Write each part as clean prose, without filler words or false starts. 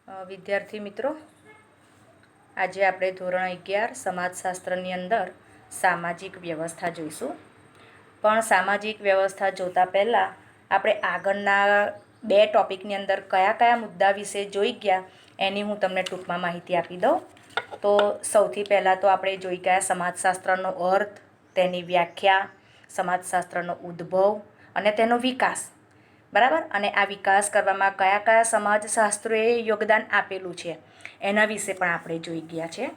વિદ્યાર્થી મિત્રો, આજે આપણે ધોરણ 11 સમાજશાસ્ત્રની અંદર સામાજિક વ્યવસ્થા જોઈશું. પણ સામાજિક વ્યવસ્થા જોતા પહેલાં આપણે આગળના બે ટોપિકની અંદર કયા કયા મુદ્દા વિશે જોઈ ગયા એની હું તમને ટૂંકમાં માહિતી આપી દઉં. તો સૌથી પહેલાં તો આપણે જોઈ ગયા સમાજશાસ્ત્રનો અર્થ, તેની વ્યાખ્યા, સમાજશાસ્ત્રનો ઉદ્ભવ અને તેનો વિકાસ. બરાબર. અને આ વિકાસ કરવામાં કયા કયા સમાજશાસ્ત્રોએ યોગદાન આપેલું છે એના વિશે પણ આપણે જોઈ ગયા છે.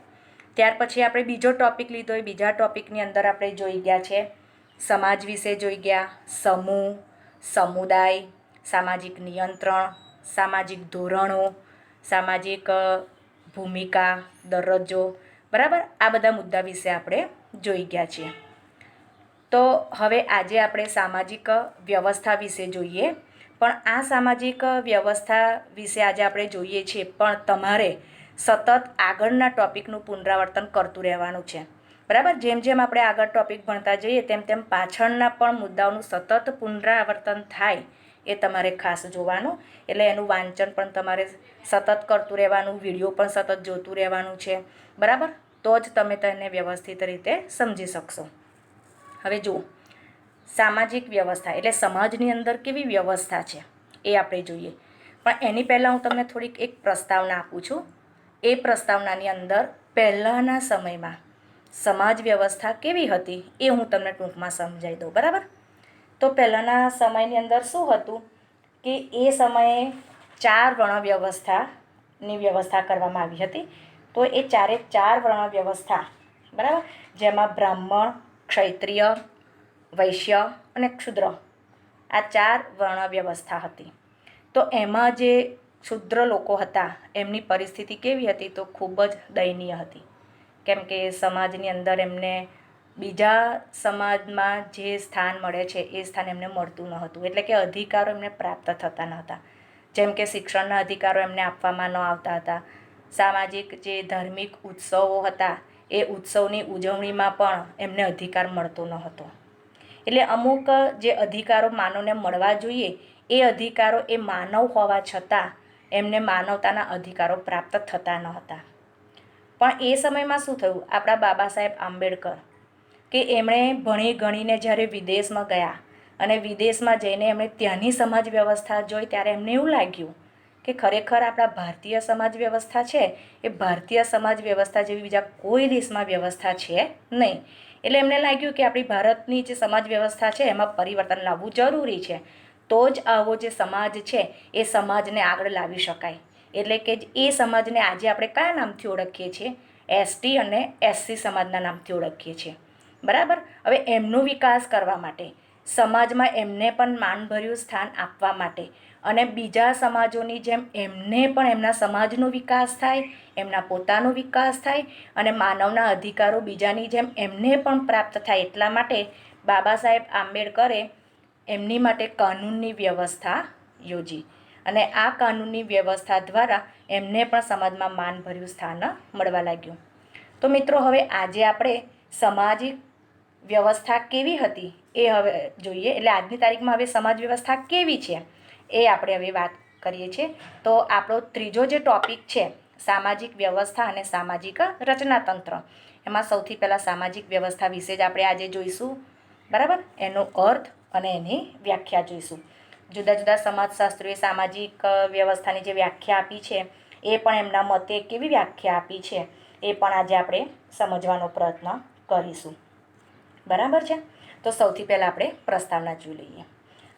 ત્યાર પછી આપણે બીજો ટોપિક લીધો. એ બીજા ટોપિકની અંદર આપણે જોઈ ગયા છે સમાજ વિશે જોઈ ગયા, સમૂહ, સમુદાય, સામાજિક નિયંત્રણ, સામાજિક ધોરણો, સામાજિક ભૂમિકા, દરજ્જો. બરાબર. આ બધા મુદ્દા વિશે આપણે જોઈ ગયા છીએ. તો હવે આજે આપણે સામાજિક વ્યવસ્થા વિશે જોઈએ. પણ આ સામાજિક વ્યવસ્થા વિશે આજે આપણે જોઈએ છીએ, પણ તમારે સતત આગળના ટૉપિકનું પુનરાવર્તન કરતું રહેવાનું છે. બરાબર. જેમ જેમ આપણે આગળ ટૉપિક ભણતા જઈએ તેમ તેમ પાછળના પણ મુદ્દાઓનું સતત પુનરાવર્તન થાય એ તમારે ખાસ જોવાનું. એટલે એનું વાંચન પણ તમારે સતત કરતું રહેવાનું, વિડીયો પણ સતત જોતું રહેવાનું છે. બરાબર. તો જ તમે તેને વ્યવસ્થિત રીતે સમજી શકશો. હવે જુઓ, સામાજિક વ્યવસ્થા એટલે સમાજની અંદર કેવી વ્યવસ્થા છે એ આપણે જોઈએ. પણ એની પહેલાં હું તમને થોડીક એક પ્રસ્તાવના આપું છું. એ પ્રસ્તાવનાની અંદર પહેલાંના સમયમાં સમાજ વ્યવસ્થા કેવી હતી એ હું તમને ટૂંકમાં સમજાવી દઉં. બરાબર. તો પહેલાંના સમયની અંદર શું હતું કે એ સમયે 4 વર્ણ વ્યવસ્થાની વ્યવસ્થા કરવામાં આવી હતી. તો એ 4 વર્ણ વ્યવસ્થા, બરાબર, જેમાં બ્રાહ્મણ, ક્ષત્રિય, વૈશ્ય અને ક્ષુદ્ર, આ 4 વર્ણ વ્યવસ્થા હતી. તો એમાં જે ક્ષુદ્ર લોકો હતા એમની પરિસ્થિતિ કેવી હતી? તો ખૂબ જ દયનીય હતી. કેમ કે સમાજની અંદર એમને બીજા સમાજમાં જે સ્થાન મળે છે એ સ્થાન એમને મળતું ન હતું. એટલે કે અધિકારો એમને પ્રાપ્ત થતા ન હતા. જેમ કે શિક્ષણના અધિકારો એમને આપવામાં ન આવતા હતા. સામાજિક જે ધાર્મિક ઉત્સવો હતા એ ઉત્સવની ઉજવણીમાં પણ એમને અધિકાર મળતો ન હતો. એટલે અમુક જે અધિકારો માનવને મળવા જોઈએ એ અધિકારો એ માનવ હોવા છતાં એમને માનવતાના અધિકારો પ્રાપ્ત થતા ન હતા. પણ એ સમયમાં શું થયું? આપણા બાબા સાહેબ આંબેડકર કે એમણે ભણી ગણીને જ્યારે વિદેશમાં ગયા અને વિદેશમાં જઈને એમણે ત્યાંની સમાજ વ્યવસ્થા જોઈ ત્યારે એમને એવું લાગ્યું કે ખરેખર આપણા ભારતીય સમાજ વ્યવસ્થા છે એ ભારતીય સમાજ વ્યવસ્થા જેવી બીજા કોઈ દેશમાં વ્યવસ્થા છે નહીં. એટલે એમને લાગ્યું કે આપણી ભારતની જે સમાજ વ્યવસ્થા છે એમાં પરિવર્તન લાવવું જરૂરી છે. તો જ આવો જે સમાજ છે એ સમાજને આગળ લાવી શકાય. એટલે કે એ સમાજને આજે આપણે કયા નામથી ઓળખીએ છીએ? એસટી અને એસસી સમાજના નામથી ઓળખીએ છીએ. બરાબર. હવે એમનો વિકાસ કરવા માટે, સમાજમાં એમને પણ માનભર્યું સ્થાન આપવા માટે અને બીજા સમાજોની જેમ એમને પણ એમના સમાજનો વિકાસ થાય, એમના પોતાનો વિકાસ થાય અને માનવના અધિકારો બીજાની જેમ એમને પણ પ્રાપ્ત થાય, એટલા માટે બાબા સાહેબ આંબેડકરે એમની માટે કાનૂનની વ્યવસ્થા યોજી. અને આ કાનૂનની વ્યવસ્થા દ્વારા એમને પણ સમાજમાં માનભર્યું સ્થાન મળવા લાગ્યું. તો મિત્રો, હવે આજે આપણે સામાજિક વ્યવસ્થા કેવી હતી એ હવે જોઈએ. એટલે આજની તારીખમાં હવે સમાજ વ્યવસ્થા કેવી છે એ આપણે હવે વાત કરીએ છીએ. તો આપણો ત્રીજો જે ટૉપિક છે સામાજિક વ્યવસ્થા અને સામાજિક રચનાતંત્ર, એમાં સૌથી પહેલાં સામાજિક વ્યવસ્થા વિશે જ આપણે આજે જોઈશું. બરાબર. એનો અર્થ અને એની વ્યાખ્યા જોઈશું. જુદા જુદા સમાજશાસ્ત્રીઓએ સામાજિક વ્યવસ્થાની જે વ્યાખ્યા આપી છે એ પણ એમના મતે કેવી વ્યાખ્યા આપી છે એ પણ આજે આપણે સમજવાનો પ્રયત્ન કરીશું. બરાબર છે. તો સૌથી પહેલાં આપણે પ્રસ્તાવના જોઈ લઈએ.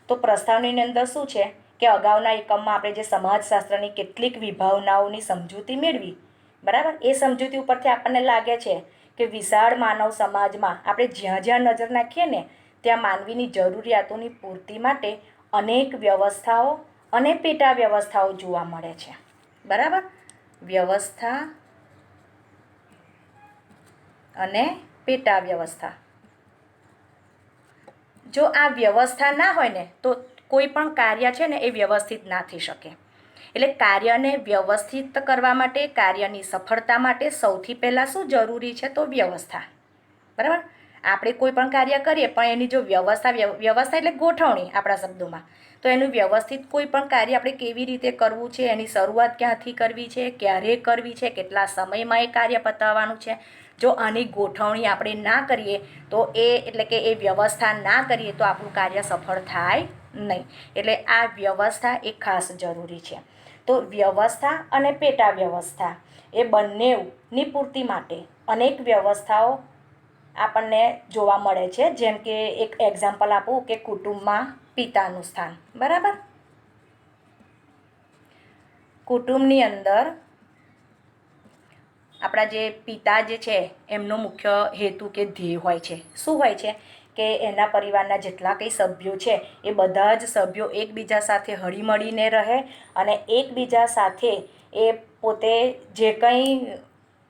તો પ્રસ્તાવનાની અંદર શું છે કે અગાઉના એકમમાં આપણે જે સમાજશાસ્ત્રની કેટલીક વિભાવનાઓની સમજૂતી મેળવી. બરાબર. એ સમજૂતી ઉપરથી આપણને લાગે છે કે વિશાળ માનવ સમાજમાં આપણે જ્યાં જ્યાં નજર નાખીએ ને ત્યાં માનવીની જરૂરિયાતોની પૂર્તિ માટે અનેક વ્યવસ્થાઓ અને પેટા વ્યવસ્થાઓ જોવા મળે છે. બરાબર. વ્યવસ્થા અને પેટા વ્યવસ્થા. જો આ વ્યવસ્થા ના હોય ને તો કોઈ પણ કાર્ય છે ને એ વ્યવસ્થિત ના થઈ શકે. એટલે કાર્યને વ્યવસ્થિત કરવા માટે, કાર્યની સફળતા માટે સૌથી પહેલાં શું જરૂરી છે? તો વ્યવસ્થા. બરાબર. આપણે કોઈ પણ કાર્ય કરીએ પણ એની જો વ્યવસ્થા એટલે ગોઠવણી આપણા શબ્દોમાં, તો એનું વ્યવસ્થિત કોઈ પણ કાર્ય આપણે કેવી રીતે કરવું છે, એની શરૂઆત ક્યાંથી કરવી છે, ક્યારે કરવી છે, કેટલા સમયમાં એ કાર્ય પતાવવાનું છે, જો આની ગોઠવણી આપણે ના કરીએ તો એટલે કે એ વ્યવસ્થા ના કરીએ તો આપણું કાર્ય સફળ થાય નહીં. એટલે આ વ્યવસ્થા એ ખાસ જરૂરી છે. તો વ્યવસ્થા અને પેટા વ્યવસ્થા એ બંનેની પૂર્તિ માટે અનેક વ્યવસ્થાઓ આપણને જોવા મળે છે. જેમ કે એક એક્ઝામ્પલ આપું કે કુટુંબમાં પિતાનું સ્થાન. બરાબર, કુટુંબની અંદર આપણા જે પિતા જે છે એમનો મુખ્ય હેતુ કે ધ્યેય હોય છે. શું હોય છે કે એના પરિવારના જેટલા કંઈ સભ્યો છે એ બધા જ સભ્યો એકબીજા સાથે હળીમળીને રહે અને એકબીજા સાથે એ પોતે જે કંઈ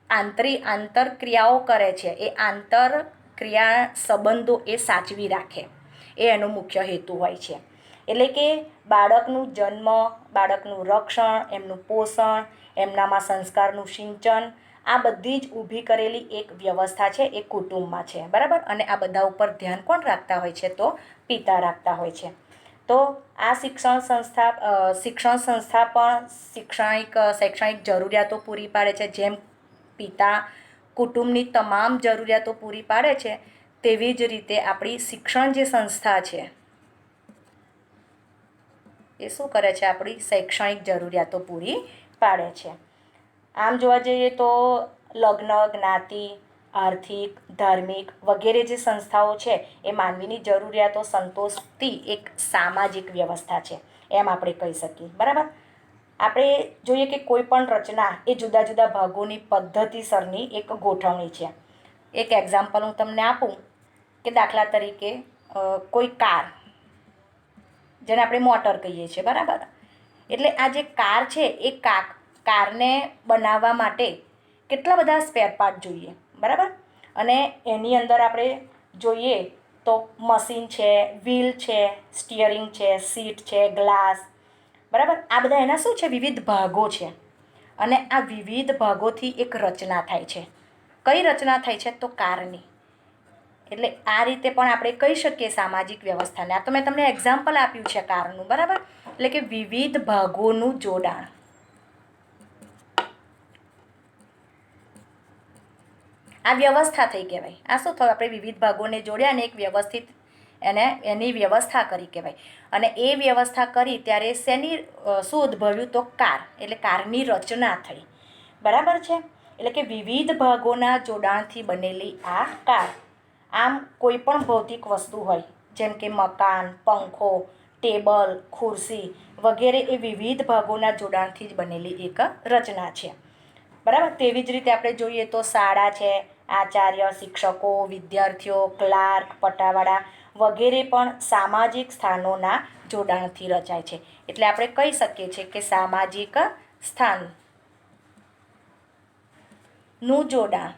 આંતરક્રિયાઓ કરે છે એ આંતરક્રિયા સંબંધો એ સાચવી રાખે, એ એનો મુખ્ય હેતુ હોય છે. એટલે કે બાળકનું જન્મ, બાળકનું રક્ષણ, એમનું પોષણ, એમનામાં સંસ્કારનું સિંચન, આ બધી જ ઊભી કરેલી એક વ્યવસ્થા છે એ કુટુંબમાં છે. બરાબર, અને આ બધા ઉપર ધ્યાન કોણ રાખતા હોય છે? તો પિતા રાખતા હોય છે. તો આ શિક્ષણ સંસ્થા પણ શૈક્ષણિક જરૂરિયાતો પૂરી પાડે છે. જેમ પિતા કુટુંબની તમામ જરૂરિયાતો પૂરી પાડે છે તેવી જ રીતે આપણી શિક્ષણ જે સંસ્થા છે એ શું કરે છે? આપણી શૈક્ષણિક જરૂરિયાતો પૂરી પાડે છે. આમ જોવા જઈએ તો લગ્ન, જ્ઞાતિ, આર્થિક, ધાર્મિક વગેરે જે સંસ્થાઓ છે એ માનવીની જરૂરિયાતો સંતોષતી એક સામાજિક વ્યવસ્થા છે એમ આપણે કહી શકીએ. બરાબર, આપણે જોઈએ કે કોઈ પણ રચના એ જુદા જુદા ભાગોની પદ્ધતિસરની એક ગોઠવણી છે. એક એક્ઝામ્પલ હું તમને આપું કે દાખલા તરીકે કોઈ કાર, જેને આપણે મોટર કહીએ છીએ. બરાબર, એટલે આ જે કાર છે એ કારને બનાવવા માટે કેટલા બધા સ્પેર પાર્ટ જોઈએ. બરાબર, અને એની અંદર આપણે જોઈએ તો મશીન છે, વ્હીલ છે, સ્ટિયરિંગ છે, સીટ છે, ગ્લાસ. બરાબર, આ બધા એના શું છે? વિવિધ ભાગો છે. અને આ વિવિધ ભાગોથી એક રચના થાય છે. કઈ રચના થાય છે? તો કારની. એટલે આ રીતે પણ આપણે કહી શકીએ સામાજિક વ્યવસ્થાને. આ તો મેં તમને એક્ઝામ્પલ આપ્યું છે કારનું. બરાબર, એટલે કે વિવિધ ભાગોનું જોડાણ. આ વ્યવસ્થા થઈ કહેવાય. આ શું થયું? આપણે વિવિધ ભાગોને જોડ્યા અને એક વ્યવસ્થિત એની વ્યવસ્થા કરી કહેવાય. અને એ વ્યવસ્થા કરી ત્યારે શું ઉદ્ભવ્યું? તો કાર. એટલે કારની રચના થઈ. બરાબર છે, એટલે કે વિવિધ ભાગોના જોડાણથી બનેલી આ કાર. આમ કોઈ પણ ભૌતિક વસ્તુ હોય જેમ કે મકાન, પંખો, ટેબલ, ખુરશી વગેરે એ વિવિધ ભાગોના જોડાણથી જ બનેલી એક રચના છે. બરાબર, તેવી જ રીતે આપણે જોઈએ તો શાળા છે, આચાર્ય, શિક્ષકો, વિદ્યાર્થીઓ, ક્લાર્ક, પટાવાળા વગેરે પણ સામાજિક સ્થાનોના જોડાણથી રચાય છે. એટલે આપણે કહી શકીએ છીએ કે સામાજિક સ્થાનનું જોડાણ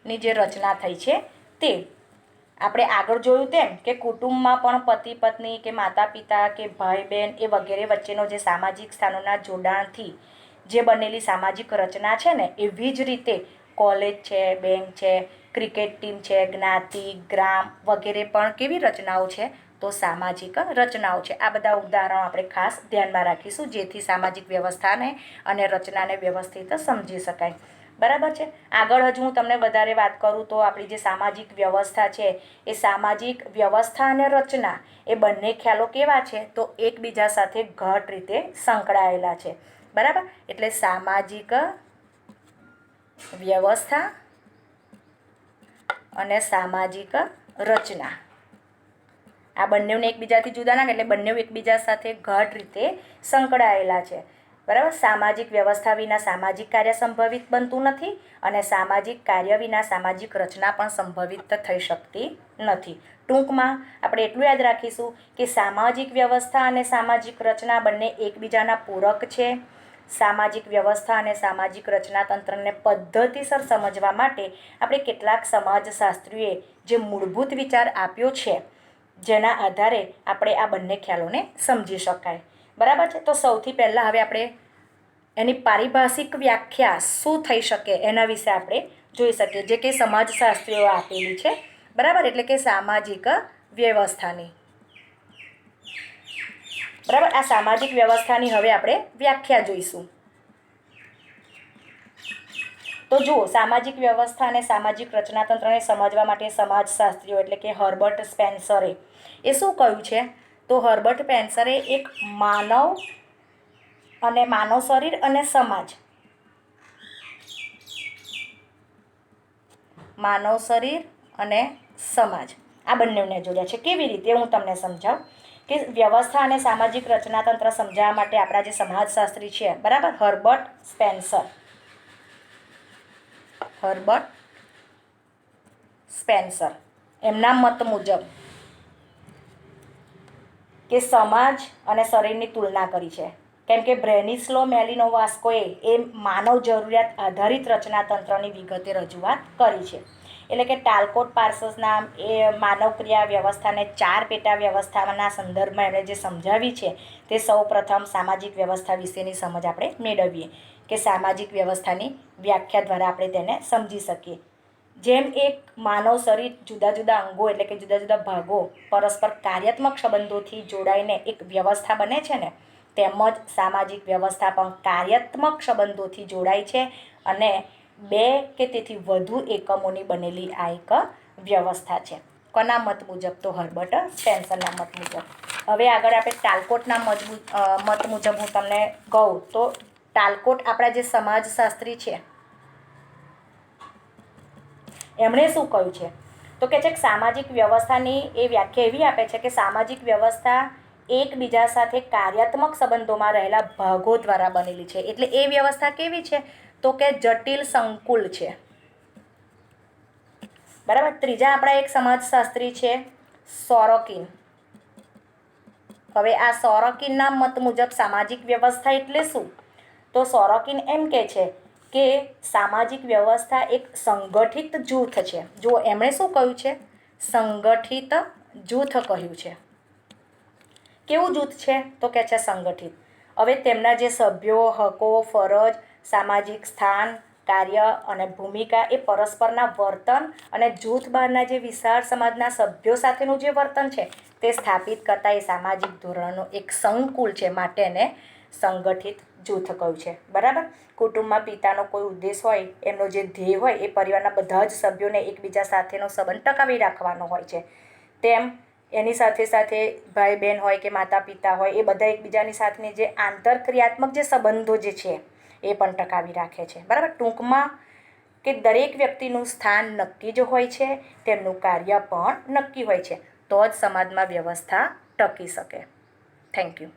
ની જે રચના થઈ છે તે. આપણે આગળ જોયું તેમ કે કુટુંબમાં પણ પતિ પત્ની કે માતા પિતા કે ભાઈ બહેન એ વગેરે વચ્ચેનો જે સામાજિક સ્થાનોના જોડાણથી જે બનેલી સામાજિક રચના છે ને, એવી જ રીતે કોલેજ છે, બેંક છે, ક્રિકેટ ટીમ છે, જ્ઞાતિ, ગ્રામ વગેરે પણ કેવી રચનાઓ છે? તો સામાજિક રચનાઓ છે. આ બધા ઉદાહરણો આપણે ખાસ ધ્યાનમાં રાખીશું જેથી સામાજિક વ્યવસ્થાને અને રચનાને વ્યવસ્થિત સમજી શકાય. બરાબર છે. આગળ હજુ હું તમને વધારે વાત કરું તો આપણી જે સામાજિક વ્યવસ્થા છે એ સામાજિક વ્યવસ્થા અને રચના એ બંને ખ્યાલો કેવા છે? તો એકબીજા સાથે ઘટ રીતે સંકળાયેલા છે. બરાબર, એટલે સામાજિક વ્યવસ્થા અને સામાજિક રચના આ બંનેને એકબીજાથી જુદા ના, એટલે બંને એકબીજા સાથે ઘટ રીતે સંકળાયેલા છે. બરાબર, સામાજિક વ્યવસ્થા વિના સામાજિક કાર્ય સંભવિત બનતું નથી અને સામાજિક કાર્ય વિના સામાજિક રચના પણ સંભવિત થઈ શકતી નથી. ટૂંકમાં આપણે એટલું યાદ રાખીશું કે સામાજિક વ્યવસ્થા અને સામાજિક રચના બંને એકબીજાના પૂરક છે. સામાજિક વ્યવસ્થા અને સામાજિક રચના તંત્રને પદ્ધતિસર સમજવા માટે આપણે કેટલાક સમાજશાસ્ત્રીઓએ જે મૂળભૂત વિચાર આપ્યો છે જેના આધારે આપણે આ બંને ખ્યાલોને સમજી શકાય. બરાબર છે. તો સૌથી પહેલાં હવે આપણે એની પારિભાષિક વ્યાખ્યા શું થઈ શકે એના વિશે આપણે જોઈ શકીએ, જે કે સમાજશાસ્ત્રીઓ આપેલી છે. બરાબર, એટલે કે સામાજિક વ્યવસ્થાની. બરાબર, આ સામાજિક વ્યવસ્થાની હવે આપણે વ્યાખ્યા જોઈશું. તો જુઓ, સામાજિક વ્યવસ્થા અને સામાજિક રચનાતંત્રને સમજવા માટે સમાજશાસ્ત્રીઓ એટલે કે હર્બર્ટ સ્પેન્સરે એ શું કહ્યું છે? તો હર્બર્ટ સ્પેન્સરે એક માનવ શરીર અને સમાજ, માનવ શરીર અને સમાજ આ બંનેને જોડ્યા છે. કેવી રીતે? હું તમને સમજાવું કે વ્યવસ્થા અને સામાજિક રચનાતંત્ર સમજાવવા માટે આપણા જે સમાજશાસ્ત્રી છે, બરાબર, હર્બર્ટ સ્પેન્સર એમના મત મુજબ કે સમાજ અને શરીરની તુલના કરી છે. કેમ કે બ્રેનિસ્લો મેલિનોવાસ્કોએ એ માનવ જરૂરિયાત આધારિત રચનાતંત્રની વિગતે રજૂઆત કરી છે. એટલે કે ટાલકોટ પાર્સસના એ માનવ ક્રિયા વ્યવસ્થાને 4 પેટા વ્યવસ્થાના સંદર્ભમાં એમણે જે સમજાવી છે તે સૌ પ્રથમ સામાજિક વ્યવસ્થા વિશેની સમજ આપણે મેળવીએ કે સામાજિક વ્યવસ્થાની વ્યાખ્યા દ્વારા આપણે તેને સમજી શકીએ. જેમ એક માનવ શરીર જુદા જુદા અંગો એટલે કે જુદા જુદા ભાગો પરસ્પર કાર્યાત્મક સંબંધોથી જોડાઈને એક વ્યવસ્થા બને છે ને, તેમજ સામાજિક વ્યવસ્થા પણ કાર્યાત્મક સંબંધોથી જોડાય છે અને 2 કે તેથી વધુ એકમોની બનેલી આ એક વ્યવસ્થા છે. કોના મત મુજબ? તો હર્બર્ટ સ્પેન્સરના મત મુજબ. હવે આગળ આપણે ટાલકોટના મત મુજબ હું તમને કહું તો ટાલકોટ આપણા જે સમાજશાસ્ત્રી છે એમણે શું કહ્યું છે? તો કહે છે કે સામાજિક વ્યવસ્થાની એ વ્યાખ્યા એવી આપે છે કે સામાજિક વ્યવસ્થા એકબીજા સાથે કાર્યાત્મક સંબંધોમાં રહેલા ભાગો દ્વારા બનેલી છે. એટલે એ વ્યવસ્થા કેવી છે? તો કે જટિલ સંકુલ છે. બરાબર. ત્રીજા આપણા એક સમાજશાસ્ત્રી છે સોરોકિન. હવે આ સોરોકિનના મત મુજબ સામાજિક વ્યવસ્થા એટલે શું? તો સોરોકિન એમ કહે છે કે સામાજિક વ્યવસ્થા એક સંગઠિત જૂથ છે. જો એમણે શું કહ્યું છે? સંગઠિત જૂથ કહ્યું છે. કેવું જૂથ છે? તો કહે છે સંગઠિત. હવે તેમના જે સભ્યો, હકો, ફરજ, સામાજિક સ્થાન, કાર્ય અને ભૂમિકા એ પરસ્પરના વર્તન અને જૂથ બહારના જે વિશાળ સમાજના સભ્યો સાથેનું જે વર્તન છે તે સ્થાપિત કરતા એ સામાજિક ધોરણોનો એક સંકુલ છે, માટે એને સંગઠિત જૂથ કહ્યું છે. બરાબર. કુટુંબમાં પિતાનો કોઈ ઉદ્દેશ હોય, એમનો જે ધ્યેય હોય એ પરિવારના બધા જ સભ્યોને એકબીજા સાથેનો સંબંધ ટકાવી રાખવાનો હોય છે. તેમ એની સાથે સાથે ભાઈ બહેન હોય કે માતા પિતા હોય એ બધા એકબીજાની સાથેની જે આંતરક્રિયાત્મક જે સંબંધો જે છે એ પણ ટકાવી રાખે છે. બરાબર. ટૂંકમાં કે દરેક વ્યક્તિનું સ્થાન નક્કી જ હોય છે, તેમનું કાર્ય પણ નક્કી હોય છે, તો જ સમાજમાં વ્યવસ્થા ટકી શકે. Thank you.